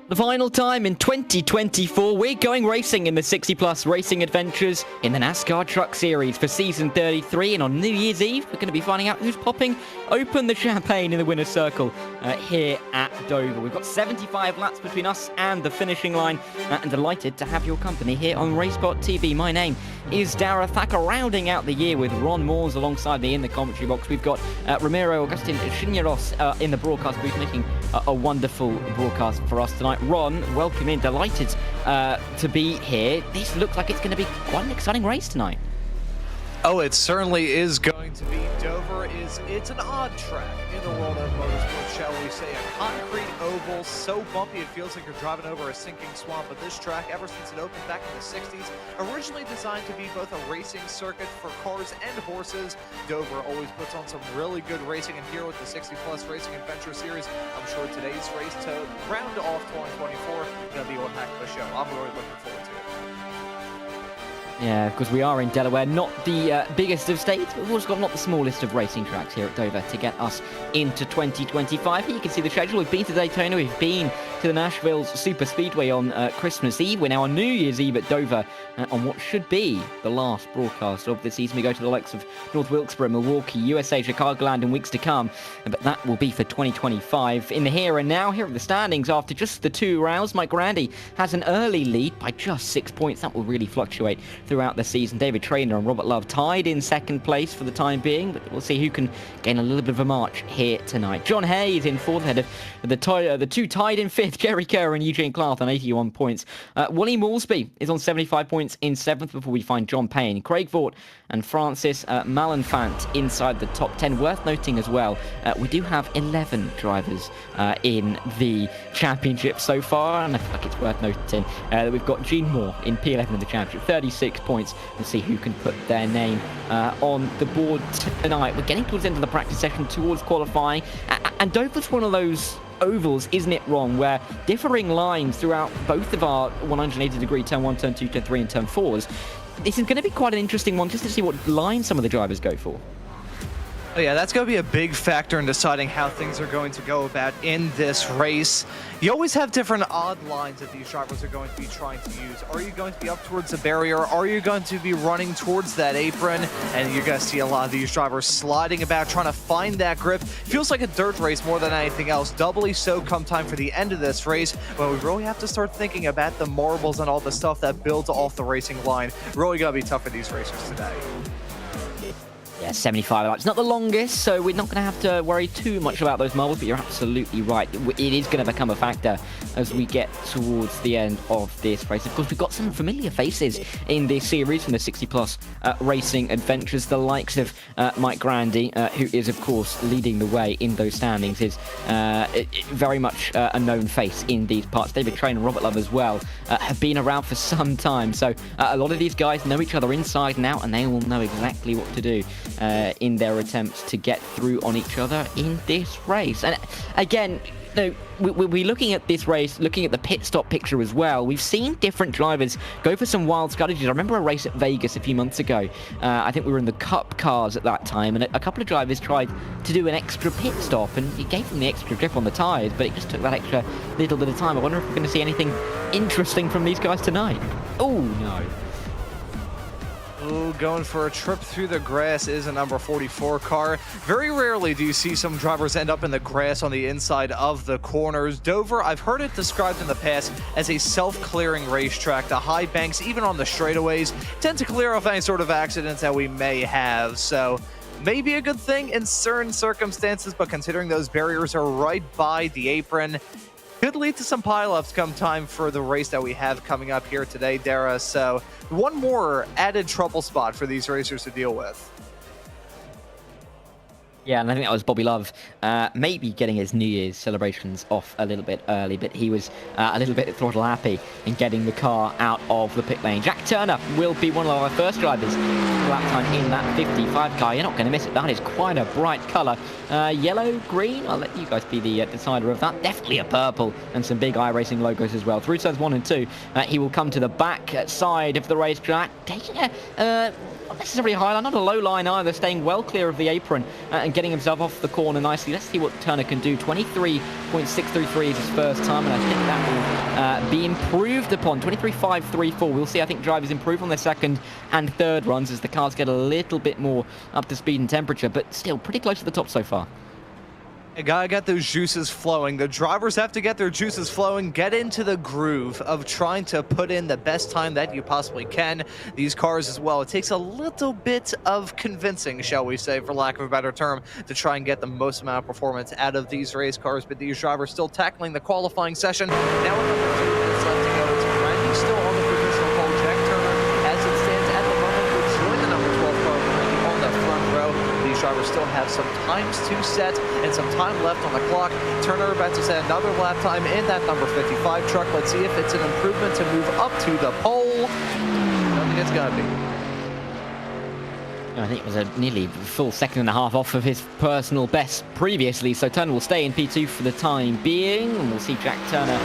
The final time in 2024, we're going racing in the 60+ racing adventures in the NASCAR Truck Series for season 33. And on New Year's Eve, we're going to be finding out who's popping open the champagne in the winner's circle here at Dover. We've got 75 laps between us and the finishing line, and delighted to have your company here on RaceSpotTV. My name is Dara Thacker, rounding out the year with Ron Moores alongside me in the commentary box. We've got Ramiro Agustin Chineros in the broadcast booth, making a wonderful broadcast for us tonight. Ron, welcome in. Delighted to be here. This looks like it's going to be quite an exciting race tonight. Oh, it certainly is going to be. Dover it's an odd track in the world of motorsports, shall we say. A concrete oval, so bumpy it feels like you're driving over a sinking swamp. But this track, ever since it opened back in the 60s, originally designed to be both a racing circuit for cars and horses. Dover always puts on some really good racing, and here with the 60+ Racing Adventure Series, I'm sure today's race to round off 2024 is going to be one heck of a show. I'm really looking forward to it. Yeah, because we are in Delaware, not the biggest of states, but we've also got not the smallest of racing tracks here at Dover to get us into 2025. Here you can see the schedule. We've been to Daytona, we've been to the Nashville Super Speedway on Christmas Eve. We're now on New Year's Eve at Dover on what should be the last broadcast of the season. We go to the likes of North Wilkesboro, Milwaukee, USA, Chicagoland in weeks to come, but that will be for 2025. In the here and now, here are the standings after just the 2 rounds. Mike Randy has an early lead by just 6 points. That will really fluctoate throughout the season. David Traynor and Robert Love tied in second place for the time being, but we'll see who can gain a little bit of a march here tonight. John Hayes in fourth, ahead of the 2 tied in fifth, Jerry Kerr and Eugene Clark on 81 points. Wally Moresby is on 75 points in seventh before we find John Payne. Craig Vaught and Francis Malenfant inside the top 10. Worth noting as well, we do have 11 drivers in the championship so far, and I feel like it's worth noting that we've got Gene Moore in P11 in the championship, 36 points. We'll see who can put their name on the board tonight. We're getting towards the end of the practice session, towards qualifying, and Dover's one of those ovals, isn't it, Ron, where differing lines throughout both of our 180-degree turn 1, turn 2, turn 3 and turn 4s. This is going to be quite an interesting one just to see what line some of the drivers go for. Oh yeah, that's going to be a big factor in deciding how things are going to go about in this race. You always have different odd lines that these drivers are going to be trying to use. Are you going to be up towards the barrier? Are you going to be running towards that apron? And you're going to see a lot of these drivers sliding about, trying to find that grip. Feels like a dirt race more than anything else. Doubly so come time for the end of this race, when we really have to start thinking about the marbles and all the stuff that builds off the racing line. Really going to be tough for these racers today. Yeah, 75 laps. Not the longest, so we're not going to have to worry too much about those marbles, but you're absolutely right. It is going to become a factor as we get towards the end of this race. Of course, we've got some familiar faces in this series from the 60+ racing adventures. The likes of Mike Grandy, who is, of course, leading the way in those standings, is very much a known face in these parts. David Traynor and Robert Love as well have been around for some time, so a lot of these guys know each other inside and out, and they will know exactly what to do in their attempts to get through on each other in this race. And again, we're looking at this race, looking at the pit stop picture as well. We've seen different drivers go for some wild strategies. I remember a race at Vegas a few months ago. I think we were in the Cup cars at that time, and a couple of drivers tried to do an extra pit stop, and it gave them the extra grip on the tyres, but it just took that extra little bit of time. I wonder if we're going to see anything interesting from these guys tonight. Oh, no. Ooh, going for a trip through the grass is a number 44 car. Very rarely do you see some drivers end up in the grass on the inside of the corners. Dover, I've heard it described in the past as a self-clearing racetrack. The high banks, even on the straightaways, tend to clear off any sort of accidents that we may have. So maybe a good thing in certain circumstances, but considering those barriers are right by the apron, could lead to some pileups come time for the race that we have coming up here today, Dara. So one more added trouble spot for these racers to deal with. Yeah, and I think that was Bobby Love maybe getting his New Year's celebrations off a little bit early, but he was a little bit throttle happy in getting the car out of the pit lane. Jack Turner will be one of our first drivers for lap time in that 55 car. You're not going to miss it. That is quite a bright colour. Yellow, green, I'll let you guys be the decider of that. Definitely a purple and some big iRacing logos as well. Through turns 1 and 2, he will come to the back side of the racetrack, taking a not necessarily a high line, not a low line either, staying well clear of the apron and getting himself off the corner nicely. Let's see what Turner can do. 23.633 is his first time, and I think that will be improved upon. 23.534. We'll see. I think drivers improve on their second and third runs as the cars get a little bit more up to speed and temperature, but still pretty close to the top so far. You gotta get those juices flowing. The drivers have to get their juices flowing, get into the groove of trying to put in the best time that you possibly can. These cars as well, it takes a little bit of convincing, shall we say, for lack of a better term, to try and get the most amount of performance out of these race cars. But these drivers still tackling the qualifying session. Now with number 2 minutes left to go, it's Randy still on the provisional pole. Jack Turner, as it stands at the moment, will join the number 12 car Randy on the front row. These drivers still have some times to set and some time left on the clock. Turner about to set another lap time in that number 55 truck. Let's see if it's an improvement to move up to the pole. I don't think it's gonna be. I think it was a nearly full second and a half off of his personal best previously, so Turner will stay in P2 for the time being, and we'll see Jack Turner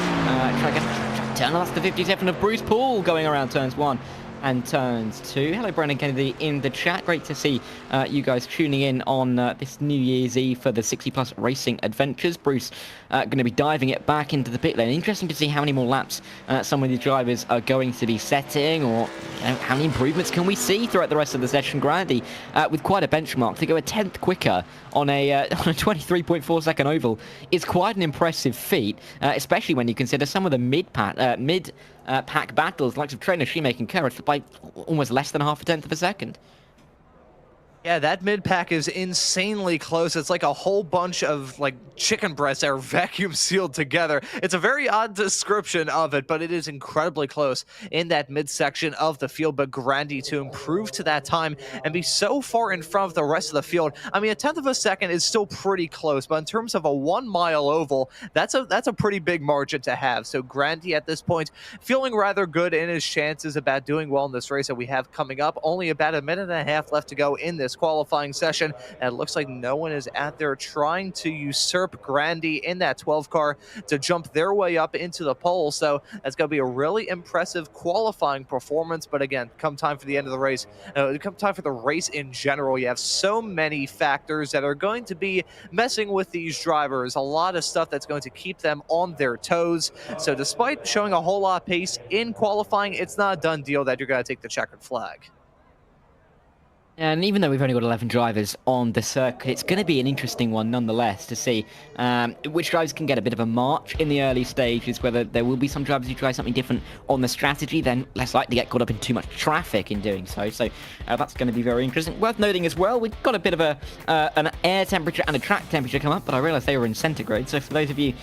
try again. Jack Turner, that's the 57 of Bruce Poole going around turns 1 and turns 2. Hello, Brendan Kennedy in the chat. Great to see you guys tuning in on this New Year's Eve for the 60 Plus Racing Adventures. Bruce going to be diving it back into the pit lane. Interesting to see how many more laps some of these drivers are going to be setting, or how many improvements can we see throughout the rest of the session. Grandy with quite a benchmark to go a 10th quicker on a 23.4 second oval is quite an impressive feat, especially when you consider some of the mid-pack battles, likes of Trainer, Shoemaker, and Kerr, by almost less than half a tenth of a second. Yeah, that mid-pack is insanely close. It's like a whole bunch of like chicken breasts that are vacuum sealed together. It's a very odd description of it, but it is incredibly close in that midsection of the field. But Grandy to improve to that time and be so far in front of the rest of the field. I mean, a tenth of a second is still pretty close, but in terms of a 1 mile oval, that's a pretty big margin to have. So Grandy at this point feeling rather good in his chances about doing well in this race that we have coming up. Only about a minute and a half left to go in this qualifying session, and it looks like no one is out there trying to usurp Grandy in that 12 car to jump their way up into the pole. So that's going to be a really impressive qualifying performance. But again, come time for the end of the race, come time for the race in general, you have so many factors that are going to be messing with these drivers, a lot of stuff that's going to keep them on their toes. So despite showing a whole lot of pace in qualifying, it's not a done deal that you're going to take the checkered flag. And even though we've only got 11 drivers on the circuit, it's going to be an interesting one nonetheless to see which drivers can get a bit of a march in the early stages, whether there will be some drivers who try something different on the strategy, then less likely to get caught up in too much traffic in doing so. So that's going to be very interesting. Worth noting as well, we've got a bit of an air temperature and a track temperature come up, but I realised they were in centigrade. So for those of you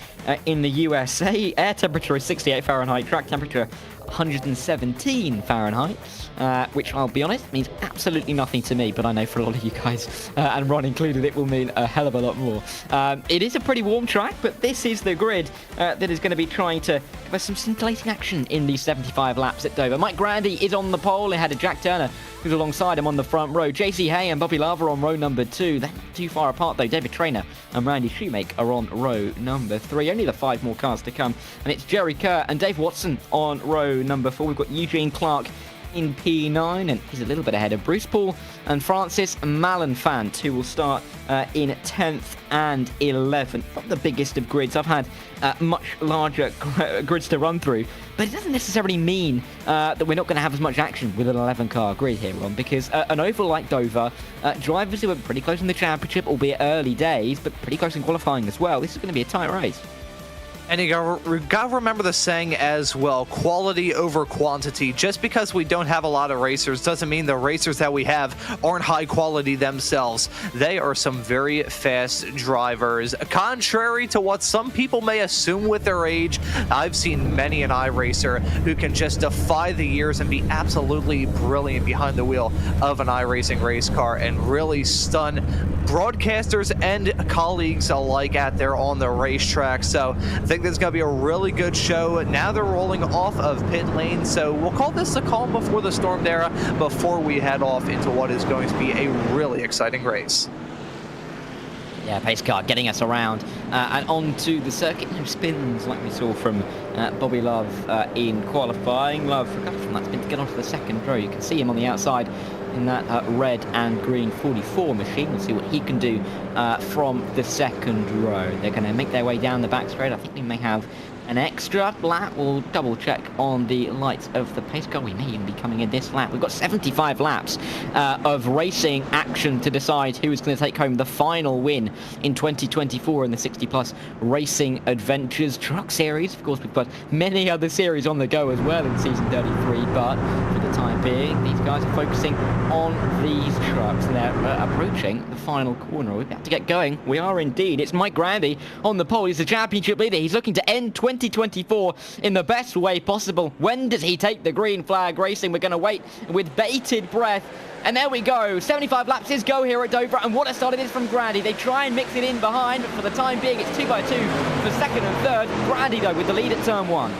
in the USA, air temperature is 68 Fahrenheit, track temperature 117 Fahrenheit, which I'll be honest means absolutely nothing to me, but I know for a lot of you guys, and Ron included, it will mean a hell of a lot more. It is a pretty warm track, but this is the grid that is going to be trying to give us some scintillating action in these 75 laps at Dover. Mike Grandy is on the pole ahead of Jack Turner, who's alongside him on the front row. JC Hay and Bobby Lava on row number 2. They're not too far apart though. David Trainer and Randy Shoemaker are on row number 3. Only the 5 more cars to come, and it's Jerry Kerr and Dave Watson on row number 4. We've got Eugene Clark in P9, and he's a little bit ahead of Bruce Poole and Francis Malenfant, who will start in 10th and 11th. Not the biggest of grids. I've had much larger grids to run through, but it doesn't necessarily mean that we're not going to have as much action with an 11-car grid here, Ron, because an oval like Dover, drivers who are pretty close in the championship, albeit early days, but pretty close in qualifying as well. This is going to be a tight race. And you gotta remember the saying as well, quality over quantity. Just because we don't have a lot of racers doesn't mean the racers that we have aren't high quality themselves. They are some very fast drivers. Contrary to what some people may assume with their age, I've seen many an iRacer who can just defy the years and be absolutely brilliant behind the wheel of an iRacing race car and really stun broadcasters and colleagues alike out there on the racetrack. So I think this is going to be a really good show. Now they're rolling off of pit lane, so we'll call this the calm before the storm there before we head off into what is going to be a really exciting race. Yeah, pace car getting us around and onto the circuit. No spins like we saw from Bobby Love in qualifying. Love recovered from that spin to get onto the second row. You can see him on the outside in that red and green 44 machine. We'll see what he can do from the second row. They're going to make their way down the back straight. I think we may have an extra lap. We'll double check on the lights of the pace car. We may even be coming in this lap. We've got 75 laps of racing action to decide who is going to take home the final win in 2024 in the 60 plus Racing Adventures Truck Series. Of course, we've got many other series on the go as well in season 33, but for the time being, these guys are focusing on these trucks. They're approaching the final corner. We're about to get going. We are indeed. It's Mike Grandy on the pole. He's the championship leader. He's looking to end 2024 in the best way possible. When does he take the green flag racing? We're going to wait with bated breath. And there we go. 75 laps is go here at Dover. And what a start it is from Grandy. They try and mix it in behind, but for the time being, it's 2 by 2 for second and third. Grandy, though, with the lead at turn 1.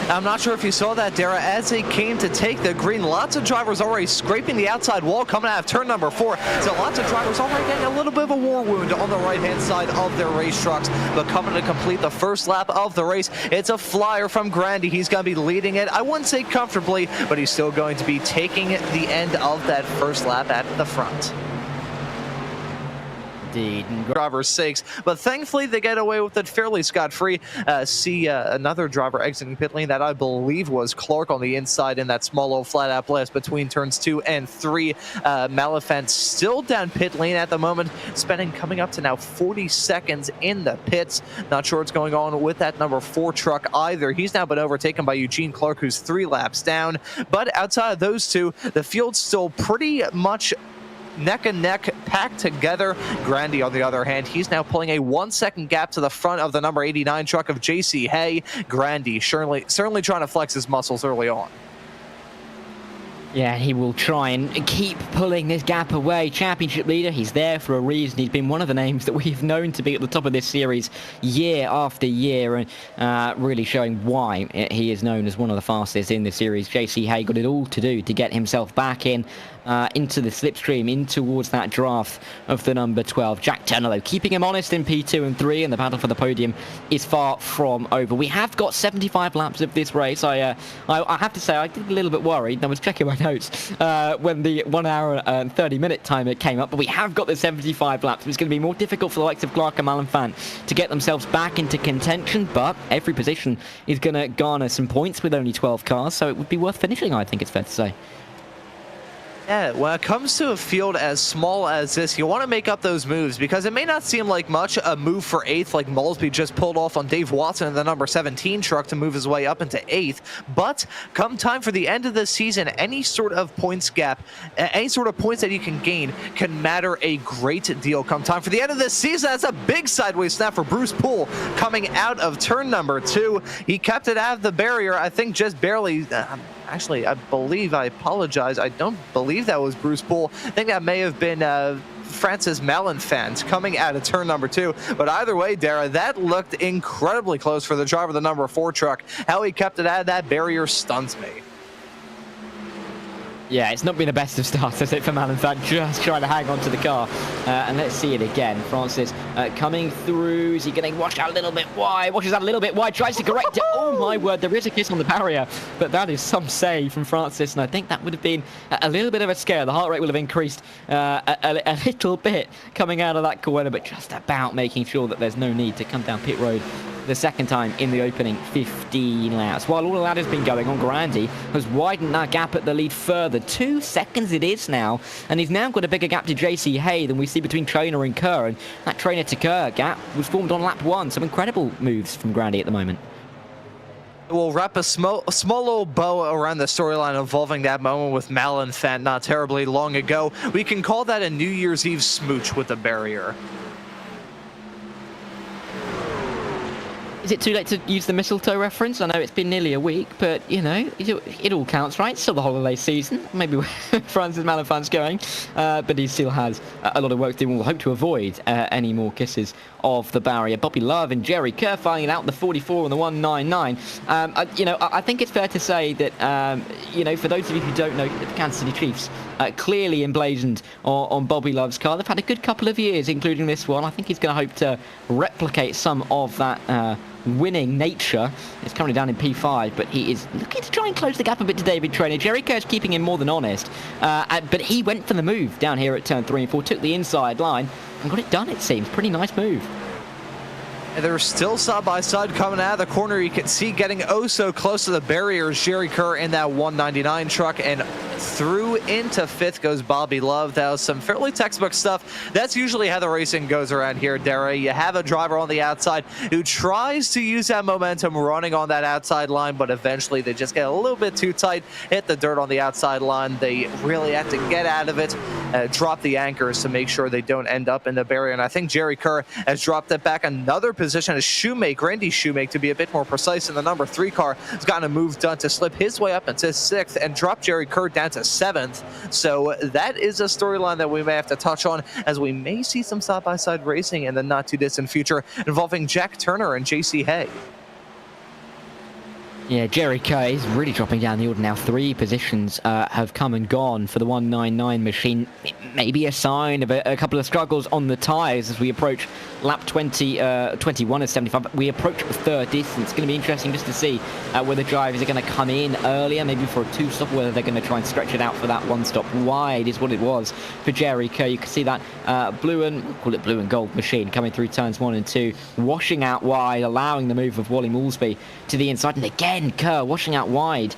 I'm not sure if you saw that, Dara, as they came to take the green. Lots of drivers already scraping the outside wall coming out of turn number 4. So lots of drivers already getting a little bit of a war wound on the right-hand side of their race trucks. But coming to complete the first lap of the race, it's a flyer from Grandy. He's going to be leading it. I wouldn't say comfortably, but he's still going to be taking the end of that first lap at the front. Indeed. Drivers' sakes, but thankfully they get away with it fairly scot-free. See another driver exiting pit lane that I believe was Clark on the inside in that small old flat-out blast between turns 2 and 3. Malafant still down pit lane at the moment, spending coming up to now 40 seconds in the pits. Not sure what's going on with that number 4 truck either. He's now been overtaken by Eugene Clark, who's 3 laps down. But outside of those two, the field's still pretty much neck and neck, packed together. Grandy, on the other hand, he's now pulling a 1-second gap to the front of the number 89 truck of JC Hay. Grandy certainly trying to flex his muscles early on. Yeah, he will try and keep pulling this gap away. Championship leader, he's there for a reason. He's been one of the names that we've known to be at the top of this series year after year, and really showing why he is known as one of the fastest in the series. JC Hay got it all to do to get himself back in into the slipstream, in towards that draft of the number 12. Jack Turner, though, keeping him honest in P2 and 3, and the battle for the podium is far from over. We have got 75 laps of this race. I have to say, I did a little bit worried. I was checking my notes when the 1 hour and 30-minute timer came up, but we have got the 75 laps. It's going to be more difficult for the likes of Clark and Malenfant to get themselves back into contention, but every position is going to garner some points with only 12 cars, so it would be worth finishing, I think it's fair to say. Yeah, when it comes to a field as small as this, you want to make up those moves because it may not seem like much. A move for 8th, like Malsby just pulled off on Dave Watson in the number 17 truck to move his way up into 8th. But come time for the end of the season, any sort of points gap, any sort of points that you can gain can matter a great deal. Come time for the end of this season, that's a big sideways snap for Bruce Poole coming out of turn number 2. He kept it out of the barrier, I think just barely. Actually, I apologize. I don't believe that was Bruce Poole. I think that may have been Francis Malenfant coming out of turn number 2. But either way, Dara, that looked incredibly close for the driver of the number 4 truck. How he kept it out of that barrier stuns me. Yeah, it's not been the best of starts, has it, for Malenfant, just trying to hang on to the car. And let's see it again. Francis coming through. Is he going to wash out a little bit wide? Washes out a little bit wide, tries to correct it. Oh, my word, there is a kiss on the barrier. But that is some save from Francis, and I think that would have been a little bit of a scare. The heart rate will have increased a little bit coming out of that corner, but just about making sure that there's no need to come down pit road the second time in the opening 15 laps. While all of that has been going on, Grandy has widened that gap at the lead further. 2 seconds it is now, and he's now got a bigger gap to JC Hay than we see between Trainer and Kerr, and that Trainer to Kerr gap was formed on lap 1. Some incredible moves from Grandy at the moment. We'll wrap a small little bow around the storyline involving that moment with Malenfant not terribly long ago. We can call that a New Year's Eve smooch with the barrier. Is it too late to use the mistletoe reference? I know it's been nearly a week, but, you know, it all counts, right? It's still the holiday season. Maybe Francis Malenfant's going, but he still has a lot of work to do. We'll hope to avoid any more kisses of the barrier. Bobby Love and Jerry Kerr fighting it out, the 44 and the 199. You know, I think it's fair to say that, you know, for those of you who don't know, the Kansas City Chiefs clearly emblazoned on Bobby Love's car. They've had a good couple of years, including this one. I think he's going to hope to replicate some of that winning nature. It's currently down in P5, but he is looking to try and close the gap a bit to David Traynor. Jerry Kerr's keeping him more than honest, but he went for the move down here at turn 3 and 4, took the inside line and got it done, it seems. Pretty nice move. And they're still side-by-side coming out of the corner. You can see getting oh so close to the barriers. Jerry Kerr in that 199 truck, and through into 5th goes Bobby Love. That was some fairly textbook stuff. That's usually how the racing goes around here, Dara. You have a driver on the outside who tries to use that momentum running on that outside line, but eventually they just get a little bit too tight, hit the dirt on the outside line. They really have to get out of it, drop the anchors to make sure they don't end up in the barrier. And I think Jerry Kerr has dropped it back another position as Randy Shoemake, to be a bit more precise, in the number 3 car, has gotten a move done to slip his way up into 6th and drop Jerry Kerr down to 7th. So that is a storyline that we may have to touch on, as we may see some side-by-side racing in the not-too-distant future involving Jack Turner and JC Hay. Yeah, Jerry Kerr is really dropping down the order now. 3 positions have come and gone for the 199 machine. It may be a sign of a couple of struggles on the tyres as we approach lap 21 and 75. We approach third distance. It's going to be interesting just to see whether drivers are going to come in earlier, maybe for a 2-stop, whether they're going to try and stretch it out for that 1-stop. Wide is what it was for Jerry Kerr. You can see that blue and gold machine coming through turns 1 and 2, washing out wide, allowing the move of Wally Moulsby to the inside. And again, Kerr washing out wide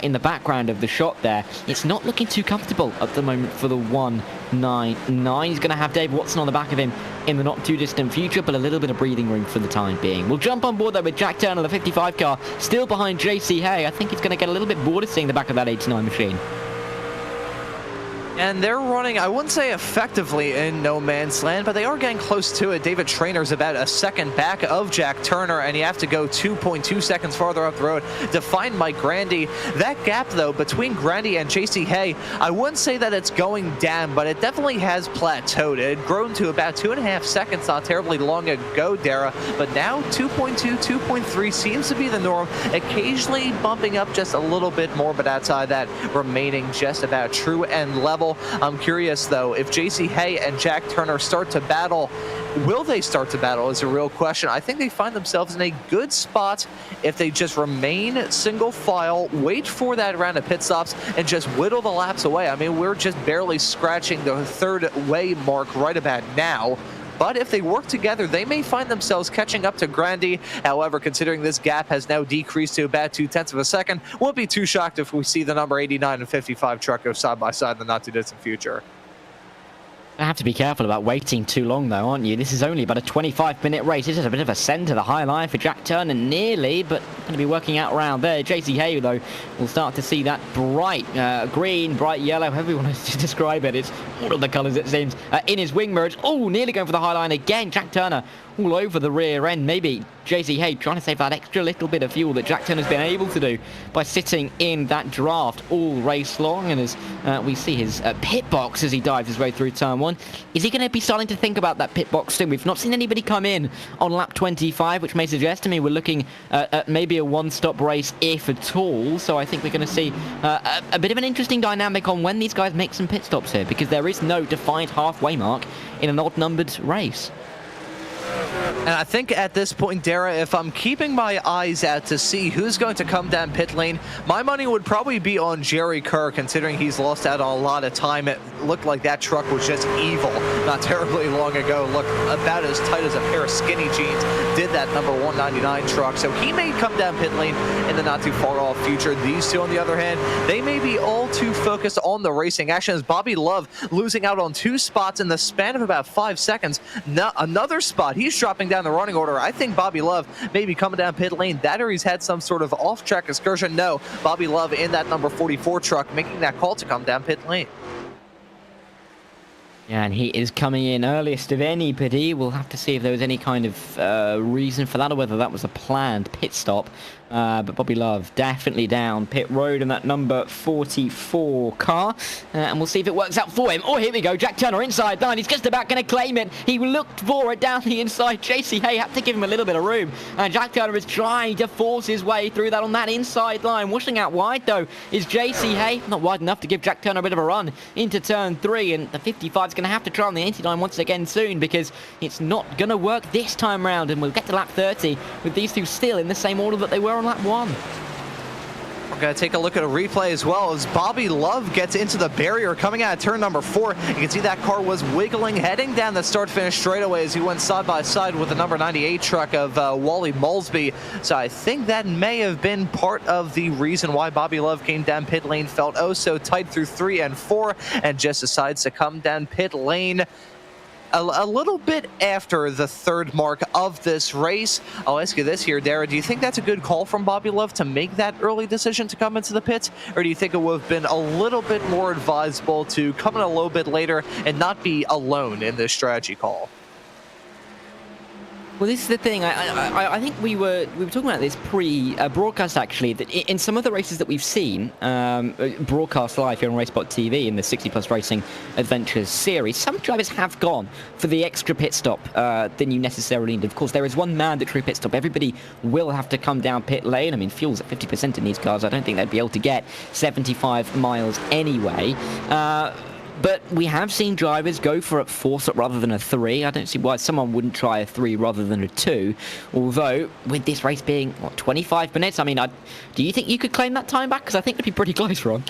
in the background of the shot there. It's not looking too comfortable at the moment for the 199. He's going to have Dave Watson on the back of him in the not too distant future, but a little bit of breathing room for the time being. We'll jump on board though with Jack Turner, the 55 car, still behind JC Hay. I think he's going to get a little bit bored of seeing the back of that 89 machine. And they're running, I wouldn't say effectively in no man's land, but they are getting close to it. David Trainor's about a second back of Jack Turner, and you have to go 2.2 seconds farther up the road to find Mike Grandy. That gap, though, between Grandy and JC Hay, I wouldn't say that it's going down, but it definitely has plateaued. It had grown to about 2.5 seconds not terribly long ago, Dara, but now 2.2, 2.3 seems to be the norm, occasionally bumping up just a little bit more, but outside that, remaining just about true and level. I'm curious, though, if JC Hay and Jack Turner start to battle, will they start to battle is a real question. I think they find themselves in a good spot if they just remain single file, wait for that round of pit stops, and just whittle the laps away. I mean, we're just barely scratching the third way mark right about now. But if they work together, they may find themselves catching up to Grandy. However, considering this gap has now decreased to about 0.2 of a second, won't be too shocked if we see the number 89 and 55 truck go side by side in the not too distant future. I have to be careful about waiting too long, though, aren't you? This is only about a 25-minute race. This is a bit of a send to the high line for Jack Turner, nearly, but going to be working out around there. JC Hay, though, will start to see that bright green, bright yellow, however you want to describe it. It's all of the colours, it seems, in his wing mirrors. Oh, nearly going for the high line again. Jack Turner all over the rear end. Maybe JC Hay trying to save that extra little bit of fuel that Jack Turner's been able to do by sitting in that draft all race long. And as we see his pit box as he dives his way through turn 1, is he going to be starting to think about that pit box soon? We've not seen anybody come in on lap 25, which may suggest to me we're looking at maybe a 1-stop race, if at all. So I think we're going to see a bit of an interesting dynamic on when these guys make some pit stops here, because there is no defined halfway mark in an odd-numbered race. And I think at this point, Dara, if I'm keeping my eyes out to see who's going to come down pit lane, my money would probably be on Jerry Kerr, considering he's lost out on a lot of time. It looked like that truck was just evil not terribly long ago. Looked about as tight as a pair of skinny jeans did that number 199 truck. So he may come down pit lane in the not too far off future. These two, on the other hand, they may be all too focused on the racing action, as Bobby Love losing out on 2 spots in the span of about 5 seconds. Another spot, he's dropping down the running order. I think Bobby Love may be coming down pit lane. That or he's had some sort of off-track excursion. No, Bobby Love in that number 44 truck making that call to come down pit lane. Yeah, and he is coming in earliest of anybody. We'll have to see if there was any kind of reason for that or whether that was a planned pit stop. But Bobby Love definitely down pit road in that number 44 car. And we'll see if it works out for him. Oh, here we go. Jack Turner inside line. He's just about going to claim it. He looked for it down the inside. JC Hay had to give him a little bit of room. And Jack Turner is trying to force his way through that on that inside line. Washing out wide, though, is JC Hay. Not wide enough to give Jack Turner a bit of a run into turn 3. And the 55 is going to have to try on the 89 once again soon because it's not going to work this time round. And we'll get to lap 30 with these two still in the same order that they were on lap 1. We're going to take a look at a replay as well as Bobby Love gets into the barrier coming out of turn number 4. You can see that car was wiggling, heading down the start-finish straightaway as he went side-by-side with the number 98 truck of Wally Molesby. So I think that may have been part of the reason why Bobby Love came down pit lane, felt oh so tight through 3 and 4, and just decides to come down pit lane a little bit after the 3rd mark of this race. I'll ask you this here, Dara. Do you think that's a good call from Bobby Love to make that early decision to come into the pits? Or do you think it would have been a little bit more advisable to come in a little bit later and not be alone in this strategy call? Well, this is the thing. I think we were talking about this pre-broadcast, actually, that in some of the races that we've seen broadcast live here on RaceSpotTV in the 60+ Racing Adventures series, some drivers have gone for the extra pit stop than you necessarily need. Of course, there is one mandatory pit stop. Everybody will have to come down pit lane. I mean, fuel's at 50% in these cars. I don't think they'd be able to get 75 miles anyway. But we have seen drivers go for a 4 stop rather than a 3. I don't see why someone wouldn't try a 3 rather than a 2. Although, with this race being, 25 minutes? I mean, do you think you could claim that time back? Because I think it'd be pretty close, Ron.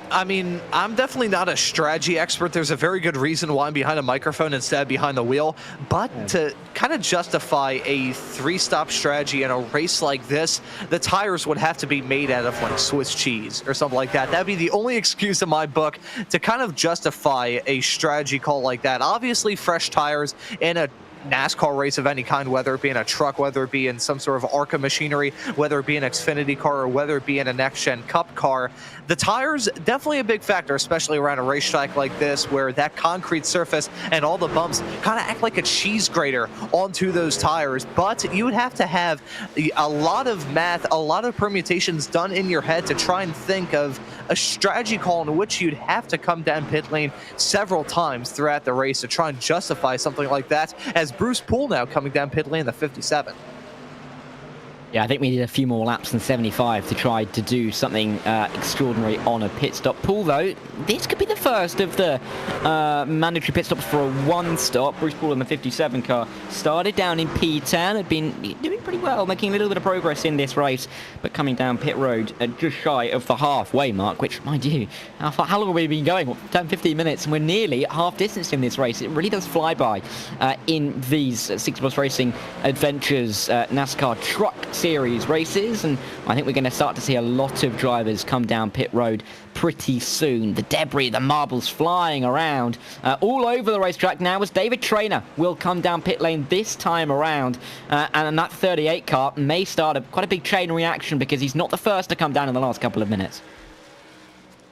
I mean, I'm definitely not a strategy expert. There's a very good reason why I'm behind a microphone instead of behind the wheel. But to kind of justify a 3-stop strategy in a race like this, the tires would have to be made out of like Swiss cheese or something like that. That'd be the only excuse in my book to kind of justify a strategy call like that. Obviously, fresh tires in a NASCAR race of any kind, whether it be in a truck, whether it be in some sort of ARCA machinery, whether it be an Xfinity car, or whether it be in a next-gen Cup car. The tires, definitely a big factor, especially around a racetrack like this, where that concrete surface and all the bumps kind of act like a cheese grater onto those tires. But you would have to have a lot of math, a lot of permutations done in your head to try and think of a strategy call in which you'd have to come down pit lane several times throughout the race to try and justify something like that, as Bruce Poole now coming down pit lane in the 57. Yeah, I think we need a few more laps than 75 to try to do something extraordinary on a pit stop. Poole, though, this could be the first of the mandatory pit stops for a 1-stop. Bruce Poole in the 57 car started down in P10, had been doing pretty well, making a little bit of progress in this race, but coming down pit road just shy of the halfway mark, which, mind you, how long have we been going? 10, 15 minutes, and we're nearly at half distance in this race. It really does fly by in these 60+ Racing Adventures NASCAR truck series races, and I think we're going to start to see a lot of drivers come down pit road pretty soon. The debris, the marbles flying around all over the racetrack now as David Traynor will come down pit lane this time around, and that 38 car may start quite a big chain reaction because he's not the first to come down in the last couple of minutes.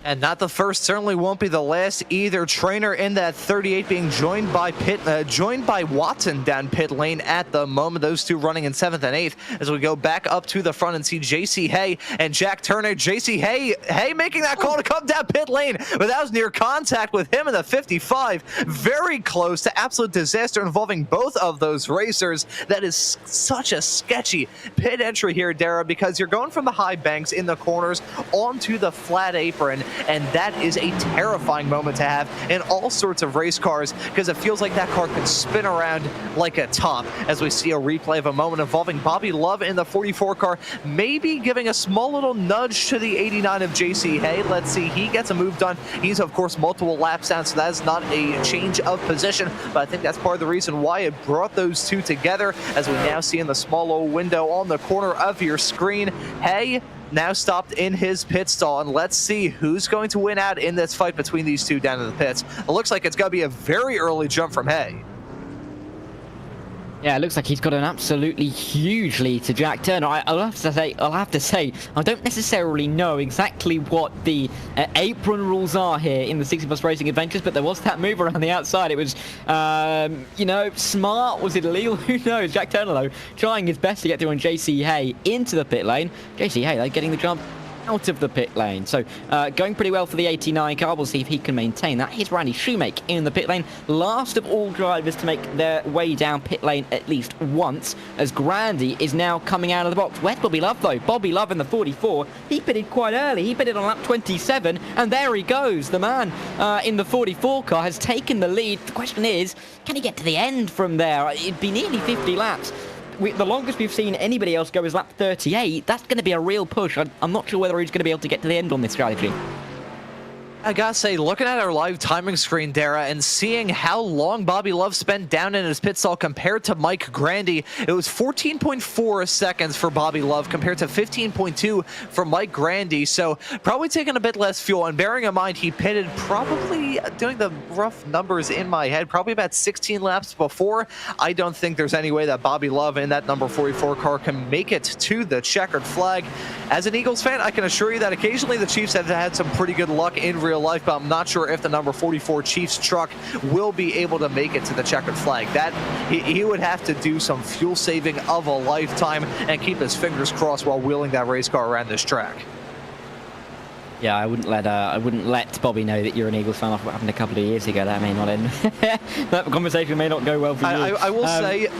And not the first, certainly won't be the last either. Traynor in that 38 being joined by Watson down pit lane at the moment. Those two running in 7th and 8th as we go back up to the front and see JC Hay and Jack Turner. JC Hay making that call to come down pit lane, but that was near contact with him in the 55. Very close to absolute disaster involving both of those racers. That is such a sketchy pit entry here, Dara, because you're going from the high banks in the corners onto the flat apron. And that is a terrifying moment to have in all sorts of race cars because it feels like that car can spin around like a top as we see a replay of a moment involving Bobby Love in the 44 car, maybe giving a small little nudge to the 89 of JC Hay. Let's see, he gets a move done. He's, of course, multiple laps down, so that is not a change of position, but I think that's part of the reason why it brought those two together as we now see in the small little window on the corner of your screen. Hay now stopped in his pit stall, and let's see who's going to win out in this fight between these two down in the pits. It looks like it's going to be a very early jump from Hay. Yeah, it looks like he's got an absolutely huge lead to Jack Turner. I'll have to say, I don't necessarily know exactly what the apron rules are here in the 60 Plus Racing Adventures, but there was that move around the outside. It was, you know, smart. Was it illegal? Who knows? Jack Turner, though, trying his best to get through on JC Hay into the pit lane. JC Hay, though, getting the jump out of the pit lane. So going pretty well for the 89 car. We'll see if he can maintain that. Here's Randy Shoemake in the pit lane. Last of all drivers to make their way down pit lane at least once, as Grandy is now coming out of the box. Where's Bobby Love, though? Bobby Love in the 44. He pitted quite early. He pitted on lap 27, and there he goes. The man in the 44 car has taken the lead. The question is, can he get to the end from there? It'd be nearly 50 laps. The longest we've seen anybody else go is lap 38. That's going to be a real push. I'm not sure whether he's going to be able to get to the end on this strategy. I gotta say, looking at our live timing screen, Dara, and seeing how long Bobby Love spent down in his pit stall compared to Mike Grandy, it was 14.4 seconds for Bobby Love compared to 15.2 for Mike Grandy. So probably taking a bit less fuel. And bearing in mind, he pitted probably, doing the rough numbers in my head, probably about 16 laps before. I don't think there's any way that Bobby Love in that number 44 car can make it to the checkered flag. As an Eagles fan, I can assure you that occasionally the Chiefs have had some pretty good luck in real life, but I'm not sure if the number 44 Chiefs truck will be able to make it to the checkered flag. That he would have to do some fuel saving of a lifetime and keep his fingers crossed while wheeling that race car around this track. Yeah, I wouldn't let Bobby know that you're an Eagles fan off what happened a couple of years ago. That may not end. That conversation may not go well for you.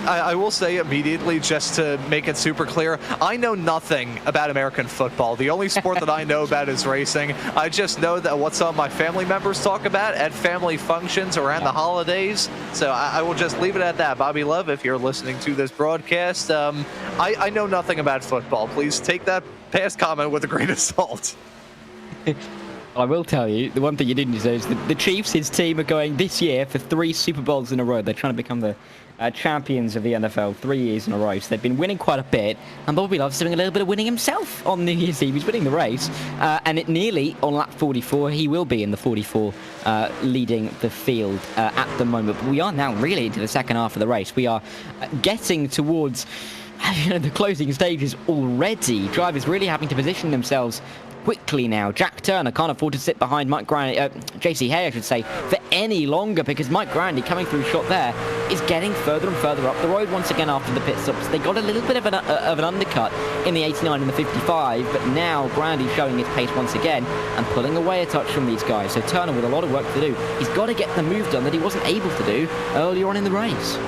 I will say immediately, just to make it super clear, I know nothing about American football. The only sport that I know about is racing. I just know that what some of my family members talk about at family functions around the holidays. So I will just leave it at that. Bobby Love, if you're listening to this broadcast, I know nothing about football. Please take that past comment with a grain of salt. I will tell you, the one thing you didn't say is the Chiefs, his team, are going this year for 3 Super Bowls in a row. They're trying to become the champions of the NFL 3 years in a row. So they've been winning quite a bit. And Bobby Love's doing a little bit of winning himself on New Year's Eve. He's winning the race. And it nearly, on lap 44, he will be in the 44 leading the field at the moment. But we are now really into the second half of the race. We are getting towards the closing stages already. Drivers really having to position themselves quickly now. Jack Turner can't afford to sit behind Mike Grandy, JC Hay, I should say, for any longer, because Mike Grandy, coming through shot there, is getting further and further up the road once again after the pit stops. They got a little bit of an undercut in the 89 and the 55, but now Grandy showing his pace once again and pulling away a touch from these guys. So Turner with a lot of work to do. He's got to get the move done that he wasn't able to do earlier on in the race.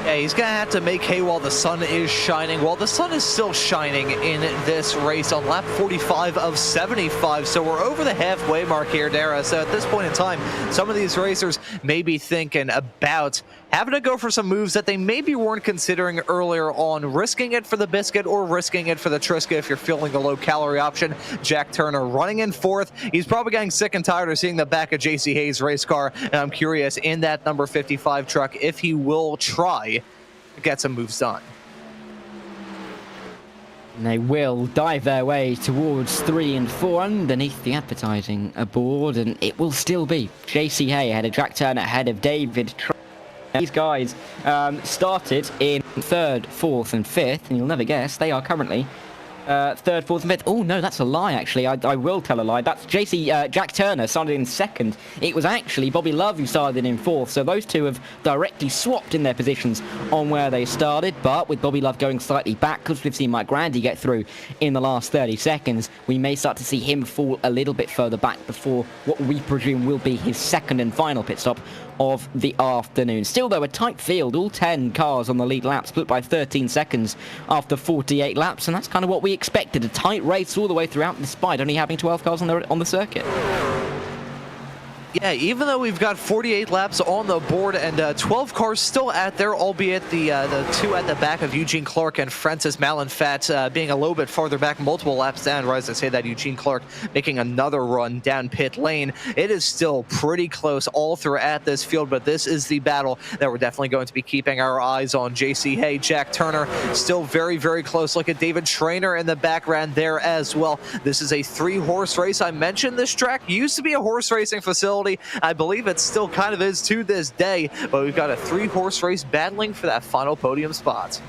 Yeah, he's going to have to make hay while the sun is shining. Well, the sun is still shining in this race on lap 45 of 75. So we're over the halfway mark here, Dara. So at this point in time, some of these racers may be thinking about having to go for some moves that they maybe weren't considering earlier on, risking it for the biscuit or risking it for the Trisca if you're feeling the low-calorie option. Jack Turner running in fourth. He's probably getting sick and tired of seeing the back of JC Hayes' race car, and I'm curious in that number 55 truck if he will try to get some moves done. And they will dive their way towards 3 and 4 underneath the advertising board, and it will still be JC Hay ahead of Jack Turner, ahead of David. These guys started in 3rd, 4th and 5th, and you'll never guess, they are currently 3rd, 4th and 5th. Oh, no, that's a lie, actually. I will tell a lie. That's Jack Turner started in 2nd. It was actually Bobby Love who started in 4th. So those two have directly swapped in their positions on where they started. But with Bobby Love going slightly back, because we've seen Mike Grandy get through in the last 30 seconds, we may start to see him fall a little bit further back before what we presume will be his 2nd and final pit stop of the afternoon. Still, though, a tight field. All 10 cars on the lead lap, split by 13 seconds after 48 laps, and that's kind of what we expected. A tight race all the way throughout, despite only having 12 cars on the circuit. Yeah, even though we've got 48 laps on the board and 12 cars still out there, albeit the 2 at the back of Eugene Clark and Francis Malinfat being a little bit farther back, multiple laps down. Or as I say that, Eugene Clark making another run down pit lane. It is still pretty close all throughout this field, but this is the battle that we're definitely going to be keeping our eyes on. JC Hay, Jack Turner, still very, very close. Look at David Traynor in the background there as well. This is a 3-horse race. I mentioned this track used to be a horse racing facility possibility. I believe it still kind of is to this day, but we've got a 3-horse race battling for that final podium spot.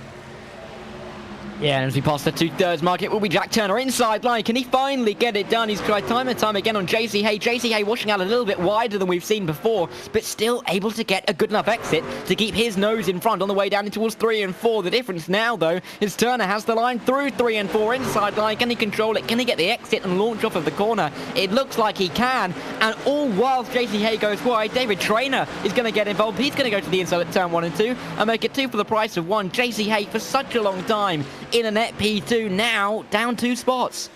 Yeah, and as we pass the 2/3 mark, it will be Jack Turner inside line. Can he finally get it done? He's tried time and time again on JC Hay. JC Hay washing out a little bit wider than we've seen before, but still able to get a good enough exit to keep his nose in front on the way down towards 3 and 4. The difference now, though, is Turner has the line through 3 and 4 inside line. Can he control it? Can he get the exit and launch off of the corner? It looks like he can, and all whilst JC Hay goes wide, David Traynor is going to get involved. He's going to go to the inside at turn 1 and 2 and make it 2 for the price of 1. JC Hay, for such a long time in a net P2, now down 2 spots.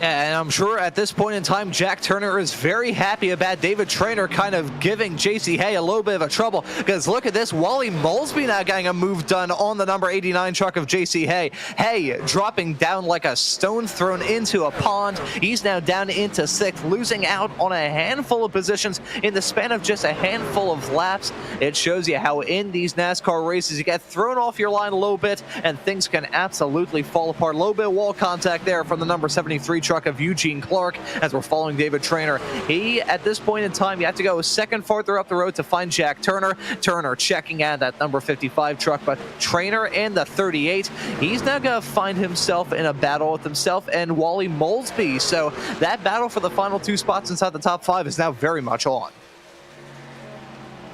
And I'm sure at this point in time, Jack Turner is very happy about David Traynor kind of giving JC Hay a little bit of a trouble. Because look at this, Wally Molesby now getting a move done on the number 89 truck of JC Hay. Hay dropping down like a stone thrown into a pond. He's now down into 6th, losing out on a handful of positions in the span of just a handful of laps. It shows you how in these NASCAR races, you get thrown off your line a little bit and things can absolutely fall apart. A little bit of wall contact there from the number 73 truck of Eugene Clark as we're following David Traynor. He, at this point in time, you have to go a second farther up the road to find Jack Turner. Turner checking out that number 55 truck, but Traynor and the 38, he's now going to find himself in a battle with himself and Wally Molesby. So that battle for the final 2 spots inside the top 5 is now very much on.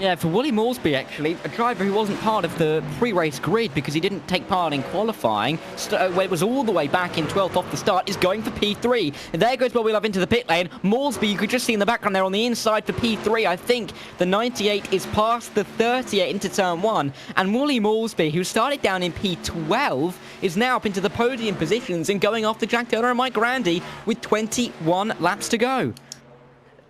Yeah, for Wally Molesby, actually, a driver who wasn't part of the pre-race grid because he didn't take part in qualifying, where it was all the way back in 12th off the start, is going for P3. And there goes Bobby Love into the pit lane. Molesby, you could just see in the background there on the inside for P3. I think the 98 is past the 38 into turn 1. And Wally Molesby, who started down in P12, is now up into the podium positions and going after Jack Turner and Mike Grandy with 21 laps to go.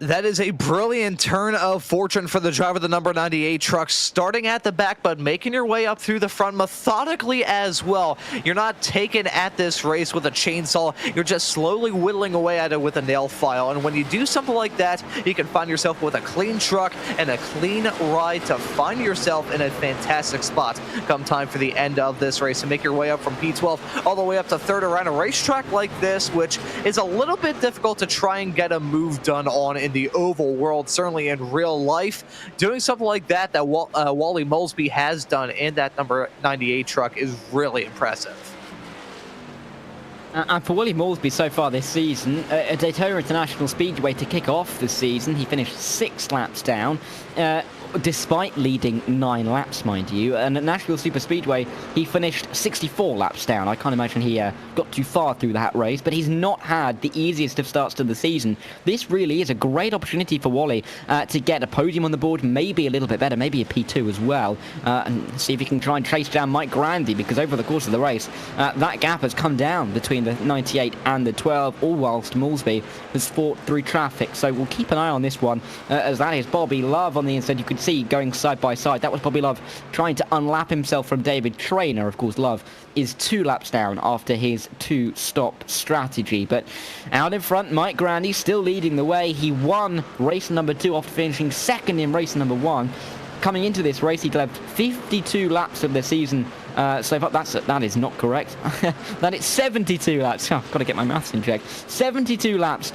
That is a brilliant turn of fortune for the driver of the number 98 truck, starting at the back but making your way up through the front methodically as well. You're not taken at this race with a chainsaw, you're just slowly whittling away at it with a nail file. And when you do something like that, you can find yourself with a clean truck and a clean ride to find yourself in a fantastic spot come time for the end of this race and make your way up from P12 all the way up to 3rd around a racetrack like this, which is a little bit difficult to try and get a move done on in the oval world, certainly in real life. Doing something like that Wally Molesby has done in that number 98 truck is really impressive. And for Wally Molesby so far this season, at Daytona International Speedway to kick off the season, he finished 6 laps down. Despite leading 9 laps, mind you. And at Nashville Super Speedway, he finished 64 laps down. I can't imagine he got too far through that race, but he's not had the easiest of starts to the season. This really is a great opportunity for Wally to get a podium on the board, maybe a little bit better, maybe a P2 as well, and see if he can try and chase down Mike Grandy, because over the course of the race, that gap has come down between the 98 and the 12, all whilst Molesby has fought through traffic. So we'll keep an eye on this one, as that is Bobby Love on the inside. You could see going side by side. That was Bobby Love trying to unlap himself from David Traynor. Of course, Love is 2 laps down after his 2-stop strategy. But out in front, Mike Grandy still leading the way. He won race number 2 after finishing 2nd in race number 1. Coming into this race, he'd left 52 laps of the season so far. That is not correct. That is 72 laps. Oh, I've got to get my maths in check. 72 laps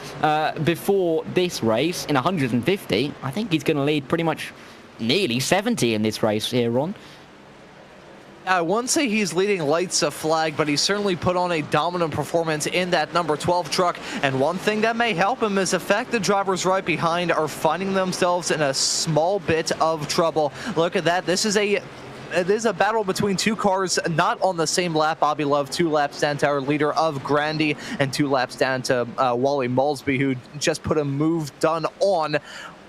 before this race in 150. I think he's going to lead pretty much nearly 70 in this race here, Ron. I wouldn't say he's leading lights a flag, but he's certainly put on a dominant performance in that number 12 truck. And one thing that may help him is the fact that drivers right behind are finding themselves in a small bit of trouble. Look at that. This is a battle between 2 cars not on the same lap. Bobby Love 2 laps down to our leader of Grandy and 2 laps down to Wally Molesby, who just put a move done on.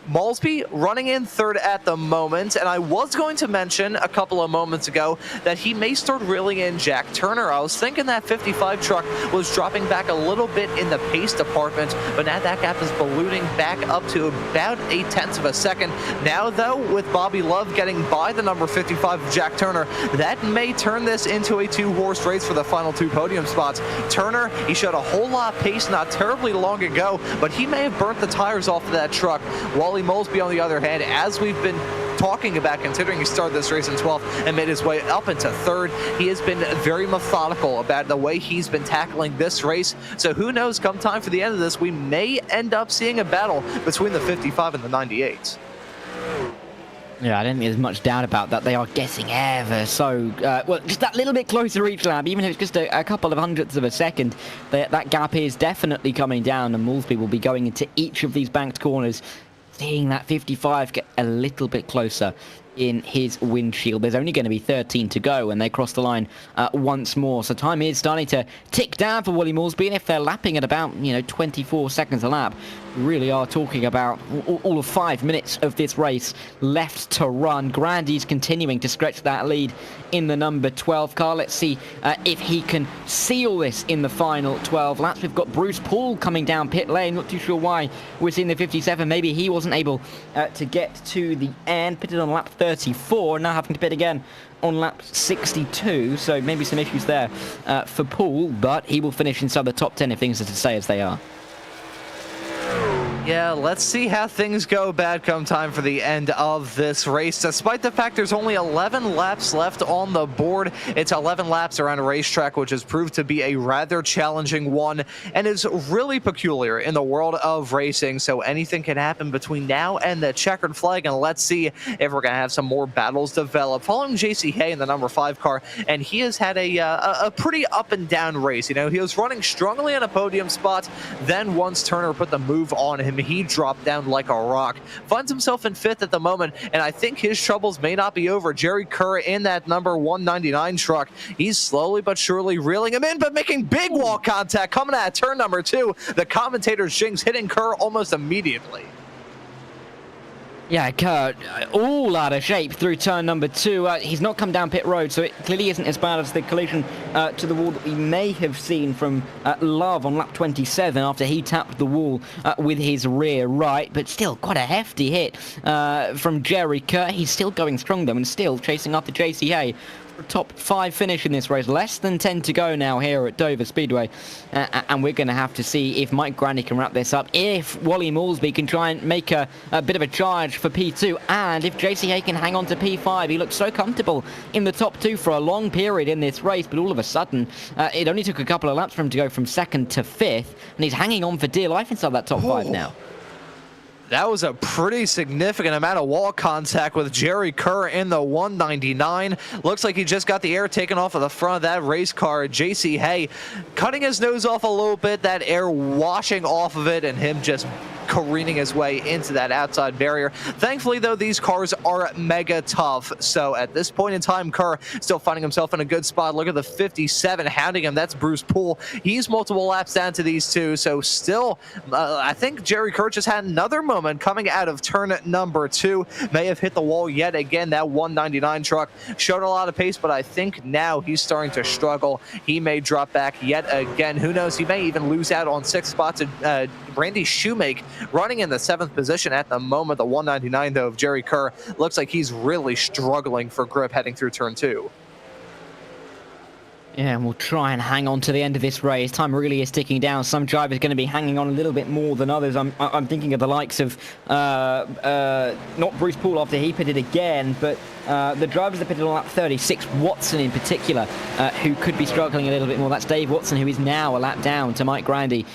Molesby running in 3rd at the moment, and I was going to mention a couple of moments ago that he may start reeling in Jack Turner. I was thinking that 55 truck was dropping back a little bit in the pace department, but now that gap is ballooning back up to about 0.8 of a second. Now, though, with Bobby Love getting by the number 55 of Jack Turner, that may turn this into a 2-horse race for the final 2 podium spots. Turner, he showed a whole lot of pace not terribly long ago, but he may have burnt the tires off of that truck. Wally Molesby, on the other hand, as we've been talking about, considering he started this race in 12th and made his way up into 3rd. He has been very methodical about the way he's been tackling this race. So who knows, come time for the end of this, we may end up seeing a battle between the 55 and the 98. Yeah, I don't think there's much doubt about that. They are getting ever so, well, just that little bit closer each lap, even if it's just a couple of hundredths of a second. That gap is definitely coming down, and Moulsby will be going into each of these banked corners, seeing that 55 get a little bit closer in his windshield. There's only going to be 13 to go when they cross the line once more. So time is starting to tick down for Willie Moulsby, and if they're lapping at about, 24 seconds a lap, we really are talking about all of 5 minutes of this race left to run. Grandy's continuing to stretch that lead in the number 12 car. Let's see if he can seal this in the final 12 laps. We've got Bruce Poole coming down pit lane. Not too sure why we're seeing the 57. Maybe he wasn't able to get to the end. Pitted on lap 34, now having to pit again on lap 62, so maybe some issues there for Poole, but he will finish inside the top 10 if things are to stay as they are. Yeah, let's see how things go bad come time for the end of this race. Despite the fact there's only 11 laps left on the board, it's 11 laps around a racetrack, which has proved to be a rather challenging one and is really peculiar in the world of racing. So anything can happen between now and the checkered flag, and let's see if we're going to have some more battles develop. Following JC Hay in the number 5 car, and he has had a pretty up and down race. He was running strongly in a podium spot, then once Turner put the move on him, he dropped down like a rock. Finds himself in 5th at the moment, and I think his troubles may not be over. Jerry Kerr in that number 199 truck. He's slowly but surely reeling him in, but making big wall contact coming at turn number 2. The commentator's jinx hitting Kerr almost immediately. Yeah, Kerr, all out of shape through turn number 2. He's not come down pit road, so it clearly isn't as bad as the collision to the wall that we may have seen from Love on lap 27 after he tapped the wall with his rear right. But still, quite a hefty hit from Jerry Kerr. He's still going strong, though, and still chasing after JC Hay. Top 5 finish in this race. Less than 10 to go now here at Dover Speedway, and we're going to have to see if Mike Grandy can wrap this up, if Wally Moulsby can try and make a bit of a charge for P2, and if JC Hay can hang on to P5. He looked so comfortable in the top 2 for a long period in this race, but all of a sudden it only took a couple of laps for him to go from 2nd to 5th, and he's hanging on for dear life inside that top 5 now. That was a pretty significant amount of wall contact with Jerry Kerr in the 199. Looks like he just got the air taken off of the front of that race car. JC Hay cutting his nose off a little bit, that air washing off of it, and him just careening his way into that outside barrier. Thankfully, though, these cars are mega tough. So at this point in time, Kerr still finding himself in a good spot. Look at the 57 hounding him. That's Bruce Poole. He's multiple laps down to these two. So still, I think Jerry Kerr just had another moment coming out of turn number 2. May have hit the wall yet again. That 199 truck showed a lot of pace, but I think now he's starting to struggle. He may drop back yet again. Who knows? He may even lose out on 6 spots. Randy Shoemake running in the 7th position at the moment. The 199, though, of Jerry Kerr looks like he's really struggling for grip heading through turn 2. Yeah, and we'll try and hang on to the end of this race. Time really is ticking down. Some drivers are going to be hanging on a little bit more than others. I'm thinking of the likes of not Bruce Poole after he pitted again, but the drivers that pitted on lap 36, Watson in particular, who could be struggling a little bit more. That's Dave Watson, who is now a lap down to Mike Grandy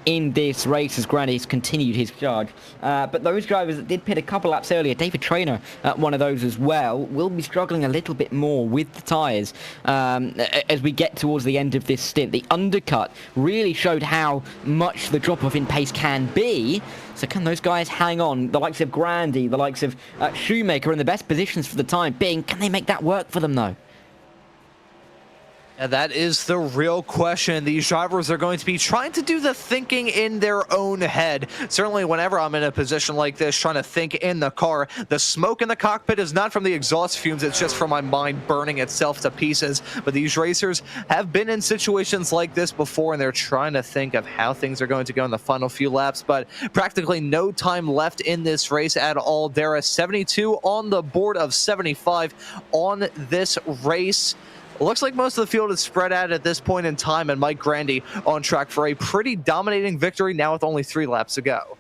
in this race as Grandy's continued his charge. But those drivers that did pit a couple laps earlier, David Traynor, one of those as well, will be struggling a little bit more with the tyres as we get towards the end of this stint. The undercut really showed how much the drop-off in pace can be. So can those guys hang on? The likes of Grandy, the likes of Shoemaker in the best positions for the time being. Can they make that work for them, though? And that is the real question. These drivers are going to be trying to do the thinking in their own head. Certainly whenever I'm in a position like this, trying to think in the car, the smoke in the cockpit is not from the exhaust fumes, it's just from my mind burning itself to pieces. But these racers have been in situations like this before, and they're trying to think of how things are going to go in the final few laps. But practically no time left in this race at all. There are 72 on the board of 75 on this race. Looks like most of the field is spread out at this point in time, and Mike Grandy on track for a pretty dominating victory now with only 3 laps to go.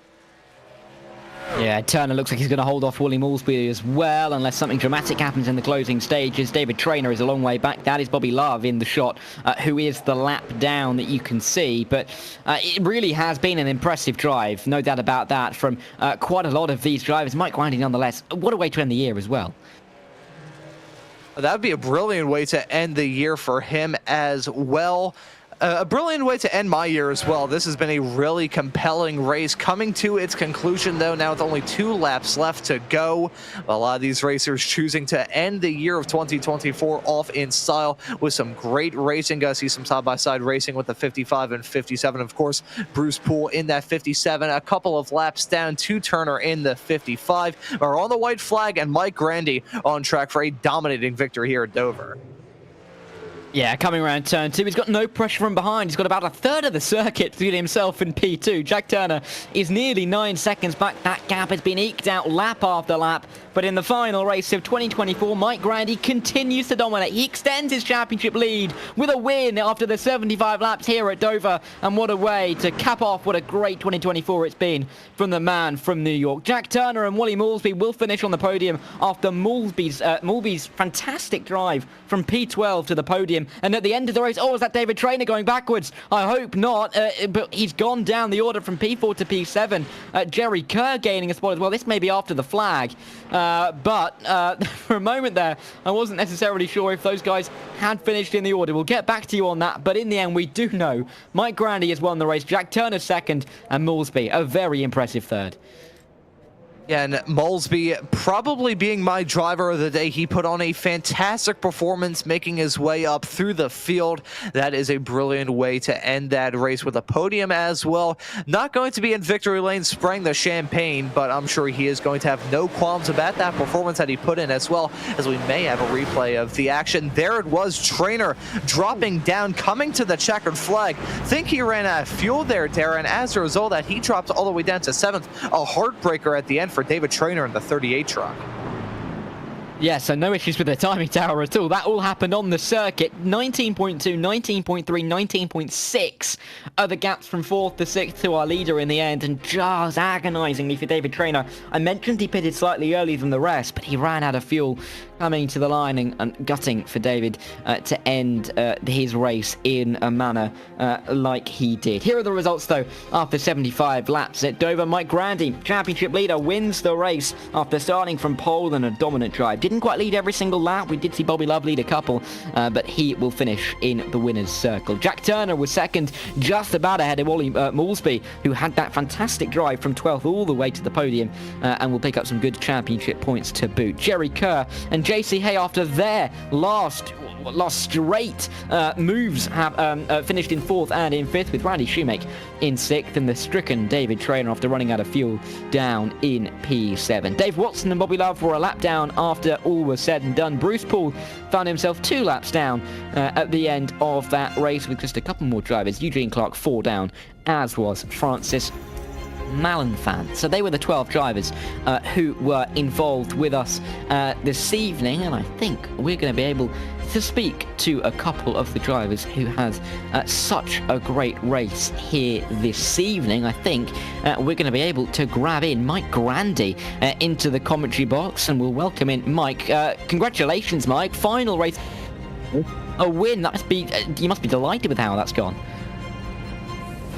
Yeah, Turner looks like he's going to hold off Willie Moulsby as well, unless something dramatic happens in the closing stages. David Traynor is a long way back. That is Bobby Love in the shot, who is the lap down that you can see. But it really has been an impressive drive, no doubt about that, from quite a lot of these drivers. Mike Grandy, nonetheless, what a way to end the year as well. That would be a brilliant way to end the year for him as well. A brilliant way to end my year as well. This has been a really compelling race coming to its conclusion, though. Now with only 2 laps left to go. A lot of these racers choosing to end the year of 2024 off in style with some great racing. Got to see some side-by-side racing with the 55 and 57. Of course, Bruce Poole in that 57. A couple of laps down to Turner in the 55. Are on the white flag, and Mike Grandy on track for a dominating victory here at Dover. Yeah, coming around turn 2, he's got no pressure from behind. He's got about a third of the circuit to get himself in P2. Jack Turner is nearly 9 seconds back. That gap has been eked out lap after lap. But in the final race of 2024, Mike Grandy continues to dominate. He extends his championship lead with a win after the 75 laps here at Dover. And what a way to cap off what a great 2024 it's been from the man from New York. Jack Turner and Willie Moulsby will finish on the podium after Moulsby's fantastic drive from P12 to the podium. And at the end of the race, is that David Traynor going backwards? I hope not, but he's gone down the order from P4 to P7. Jerry Kerr gaining a spot as well. This may be after the flag, but for a moment there, I wasn't necessarily sure if those guys had finished in the order. We'll get back to you on that, but in the end, we do know Mike Grandy has won the race, Jack Turner second, and Moulsby a very impressive third. Yeah, and Moulsby probably being my driver of the day. He put on a fantastic performance, making his way up through the field. That is a brilliant way to end that race with a podium as well. Not going to be in victory lane spraying the champagne, but I'm sure he is going to have no qualms about that performance that he put in, as well as we may have a replay of the action. There it was, Traynor dropping down, coming to the checkered flag. Think he ran out of fuel there, Darren. As a result, that he dropped all the way down to 7th. A heartbreaker at the end for David Traynor in the 38 truck. Yeah, so no issues with the timing tower at all. That all happened on the circuit. 19.2, 19.3, 19.6 are the gaps from 4th to 6th to our leader in the end, and just agonisingly for David Traynor. I mentioned he pitted slightly earlier than the rest, but he ran out of fuel coming to the line, and gutting for David to end his race in a manner like he did. Here are the results, though, after 75 laps at Dover. Mike Grandy, championship leader, wins the race after starting from pole and a dominant drive. Didn't quite lead every single lap. We did see Bobby Love lead a couple, but he will finish in the winner's circle. Jack Turner was second, just about ahead of Willie Moulsby, who had that fantastic drive from 12th all the way to the podium, and will pick up some good championship points to boot. Jerry Kerr and JC Hay, after their last straight moves, have finished in 4th and in 5th, with Randy Shoemake in 6th, and the stricken David Traynor, after running out of fuel, down in P7. Dave Watson and Bobby Love were a lap down after all was said and done. Bruce Poole found himself 2 laps down at the end of that race, with just a couple more drivers. Eugene Clark 4 down, as was Francis Malenfant. So they were the 12 drivers who were involved with us this evening, and I think we're going to be able to speak to a couple of the drivers who had such a great race here this evening. I think we're going to be able to grab in Mike Grandy into the commentary box, and we'll welcome in Mike. Congratulations, Mike. Final race, a win. That must be, you must be delighted with how that's gone.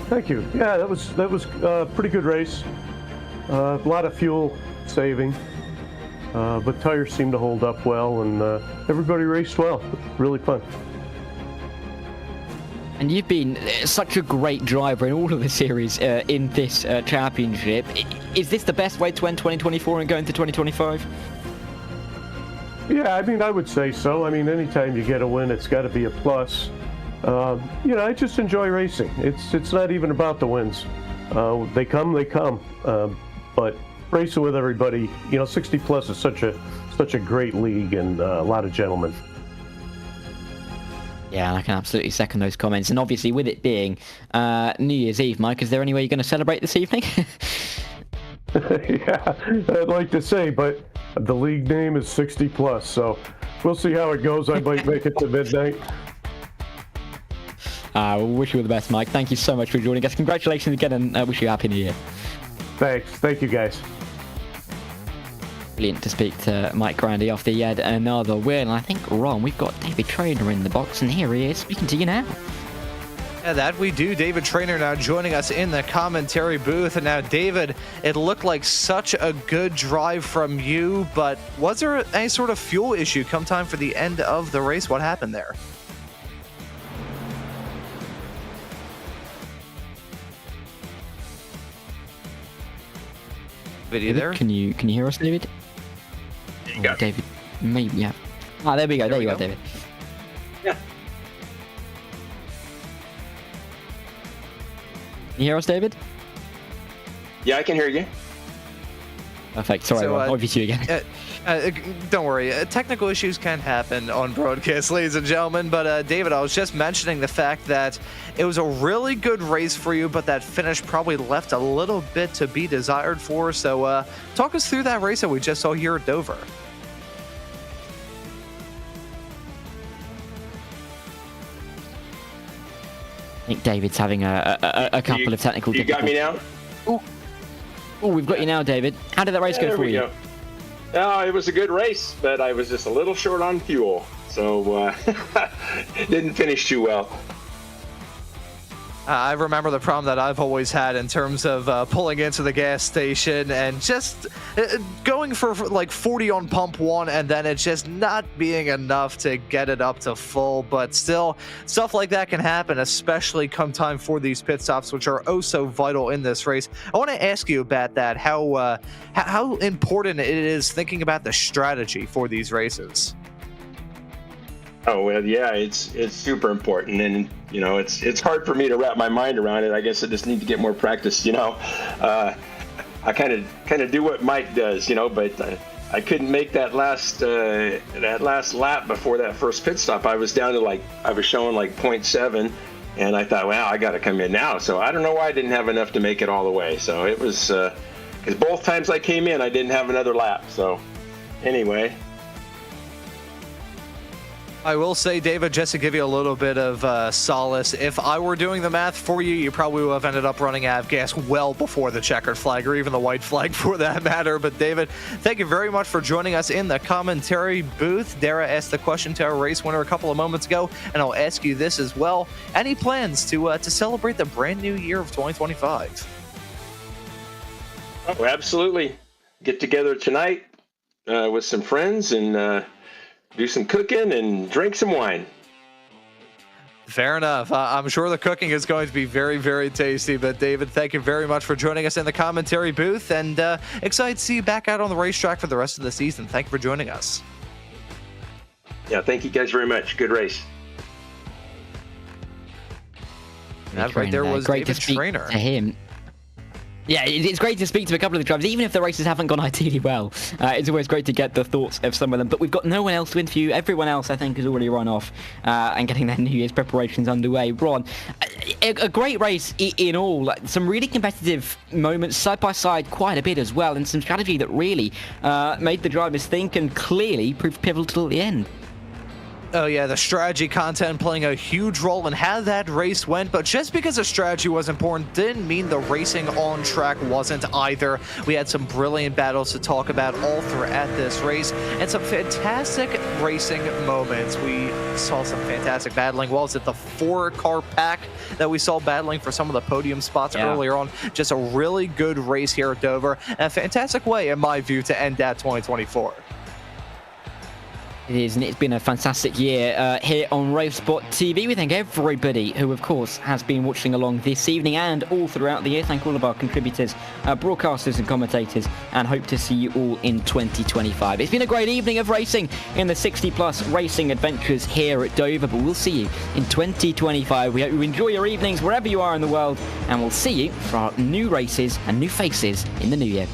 Thank you. Yeah, that was a pretty good race. A lot of fuel saving, but tires seemed to hold up well, and everybody raced well. Really fun. And you've been such a great driver in all of the series in this championship. Is this the best way to end 2024 and go into 2025? Yeah, I mean, I would say so. I mean, anytime you get a win, it's got to be a plus. I just enjoy racing. It's not even about the wins. They come, but racing with everybody, 60 plus is such a great league, and a lot of gentlemen. Yeah, I can absolutely second those comments. And obviously, with it being New Year's Eve, Mike, is there any way you're going to celebrate this evening? Yeah, I'd like to say, but the league name is 60 plus, so we'll see how it goes. I might make it to midnight. We wish you all the best, Mike. Thank you so much for joining us. Congratulations again, and wish you a happy New Year. Thanks. Thank you, guys. Brilliant to speak to Mike Grandy after yet another win. I think, Ron, we've got David Trainer in the box, and here he is speaking to you now. Yeah, that we do. David Trainer now joining us in the commentary booth. And now, David, it looked like such a good drive from you, but was there any sort of fuel issue come time for the end of the race? What happened there? Video there? Can you hear us, David? There you go. David, maybe, yeah. Ah, there we go. There you are, David. Yeah. Can you hear us, David? Yeah, I can hear you. Perfect. Sorry, So, Ron. Over to you again. Don't worry. Technical issues can happen on broadcast, ladies and gentlemen. But David, I was just mentioning the fact that it was a really good race for you, but that finish probably left a little bit to be desired for. So talk us through that race that we just saw here at Dover. I think David's having a couple of technical You got me difficulties. now? Oh, we've got you now, David. How did that race go There for we you? go. Oh, it was a good race, but I was just a little short on fuel, so didn't finish too well. I remember the problem that I've always had in terms of pulling into the gas station and just going for like 40 on pump one, and then it's just not being enough to get it up to full. But still, stuff like that can happen, especially come time for these pit stops, which are oh so vital in this race. I want to ask you about that, how important it is thinking about the strategy for these races. Oh well, yeah, it's super important, and you know, it's hard for me to wrap my mind around it. I guess I just need to get more practice. You know, I kind of do what Mike does, you know, but I couldn't make that last lap before that first pit stop. I was down to I was showing like 0.7, and I thought, well, I got to come in now. So I don't know why I didn't have enough to make it all the way. So it was because both times I came in, I didn't have another lap. So anyway. I will say, David, just to give you a little bit of solace, if I were doing the math for you, you probably would have ended up running out of gas well before the checkered flag, or even the white flag for that matter. But David, thank you very much for joining us in the commentary booth. Dara asked the question to our race winner a couple of moments ago, and I'll ask you this as well. Any plans to celebrate the brand new year of 2025? Oh, absolutely. Get together tonight with some friends and do some cooking and drink some wine. Fair enough. I'm sure the cooking is going to be very, very tasty. But David, thank you very much for joining us in the commentary booth, and excited to see you back out on the racetrack for the rest of the season. Thank you for joining us. Yeah, thank you guys very much. Good race. That right there was great David to speak Trainer. to him. Yeah, it's great to speak to a couple of the drivers, even if the races haven't gone ideally well. It's always great to get the thoughts of some of them. But we've got no one else to interview. Everyone else, I think, has already run off and getting their New Year's preparations underway. Ron, a great race in all. Some really competitive moments side by side, quite a bit as well, and some strategy that really made the drivers think and clearly proved pivotal at the end. Oh yeah, the strategy content playing a huge role in how that race went, but just because the strategy was important didn't mean the racing on track wasn't either. We had some brilliant battles to talk about all throughout this race, and some fantastic racing moments. We saw some fantastic battling. What was it, the 4-car pack that we saw battling for some of the podium spots earlier on? Just a really good race here at Dover, and a fantastic way, in my view, to end out 2024. It is, and it's been a fantastic year here on RaceSpotTV. We thank everybody who, of course, has been watching along this evening and all throughout the year. Thank all of our contributors, broadcasters and commentators, and hope to see you all in 2025. It's been a great evening of racing in the 60-plus racing adventures here at Dover, but we'll see you in 2025. We hope you enjoy your evenings wherever you are in the world, and we'll see you for our new races and new faces in the new year.